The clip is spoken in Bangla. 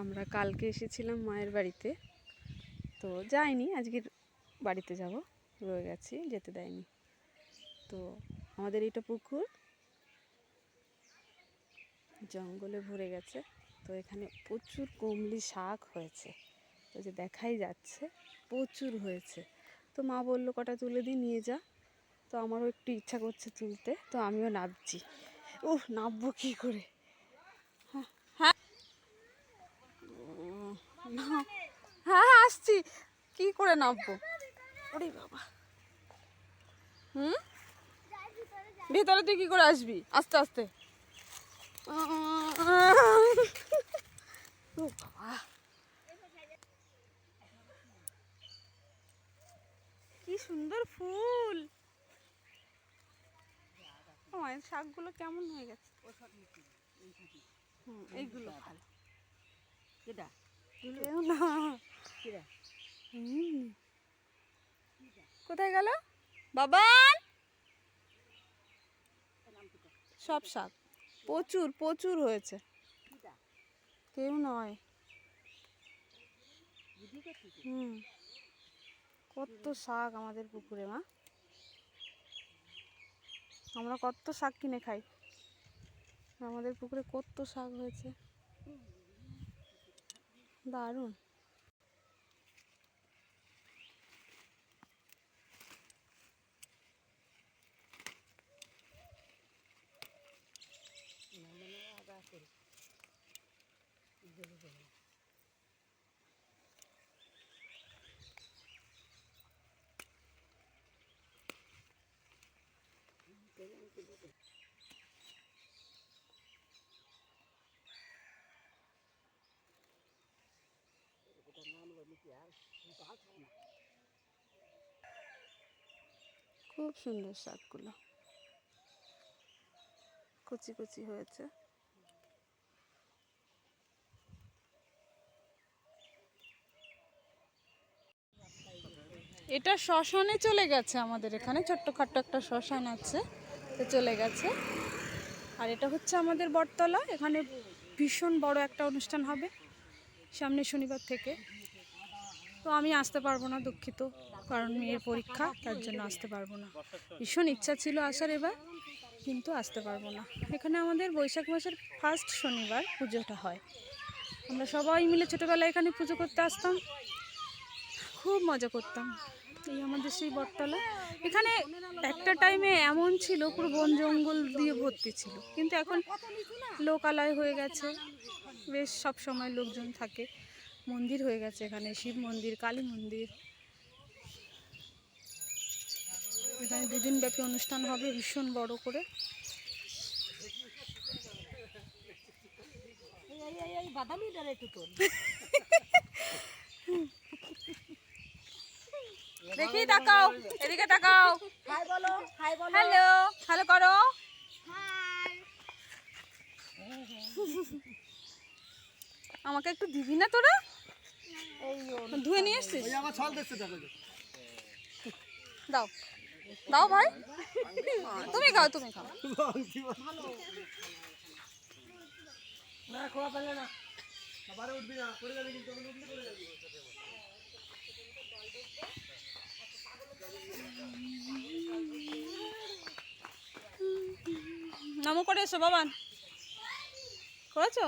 আমরা কালকে এসেছিলাম মায়ের বাড়িতে, তো যাইনি, আজকের বাড়িতে যাব, রয়ে গেছি, যেতে দেয়নি। তো আমাদের এটা পুকুর জঙ্গলে ভরে গেছে, তো এখানে প্রচুর কমলি শাক হয়েছে, তো যে দেখাই যাচ্ছে প্রচুর হয়েছে। তো মা বললো কটা তুলে দিই, নিয়ে যা। তো আমারও একটু ইচ্ছা করছে তুলতে, তো আমিও নামছি। নামবো কী করে? হ্যাঁ হ্যাঁ হ্যাঁ আসছি, কি করে নামবো? ওরে বাবা, ভিতরে তুই কি করে আসবি? আস্তে আস্তে। ও বাবা, কি সুন্দর ফুল! মায়ের শাকগুলো কেমন হয়ে গেছে। এইগুলো ভালো। কোথায় গেল বাবান? সব শাক প্রচুর প্রচুর হয়েছে। কেউ নয়। কত শাক আমাদের পুকুরে মা, আমরা কত শাক কিনে খাই, আমাদের পুকুরে কত শাক হয়েছে, দারুণ। খুব সুন্দর শাকগুলো, কচি কচি হয়েছে। এটা শ্মশানে চলে গেছে, আমাদের এখানে ছোট্টখাট্ট একটা শ্মশান আছে, তো চলে গেছে। আর এটা হচ্ছে আমাদের বটতলা, এখানে ভীষণ বড় একটা অনুষ্ঠান হবে সামনে শনিবার থেকে। তো আমি আসতে পারবো না, দুঃখিত, কারণ মেয়ের পরীক্ষা, তার জন্য আসতে পারবো না। ভীষণ ইচ্ছা ছিল আসার এবার, কিন্তু আসতে পারবো না। এখানে আমাদের বৈশাখ মাসের ফার্স্ট শনিবার পুজোটা হয়। আমরা সবাই মিলে ছোটোবেলায় এখানে পুজো করতে আসতাম, খুব মজা করতাম। এই আমাদের সেই বটতলা, এখানে একটা টাইমে এমন ছিল পুরো বন জঙ্গল দিয়ে ভর্তি ছিল, কিন্তু এখন লোকালয় হয়ে গেছে, বেশ সব সময় লোকজন থাকে। মন্দির হয়ে গেছে এখানে, শিব মন্দির, কালী মন্দির। এখানে 2 দিন ব্যাপী অনুষ্ঠান হবে ভীষণ বড় করে। দেখি তাকাও, এদিকে তাকাও, হাই বলো, হাই বলো, হ্যালো হ্যালো করো। আমাকে একটু দিবি না তোরা? ধুয়ে নিয়ে এসছিস? দাও দাও ভাই, তুমি খাও, তুমি খাও। নমো করে এসো বাবান, করেছো?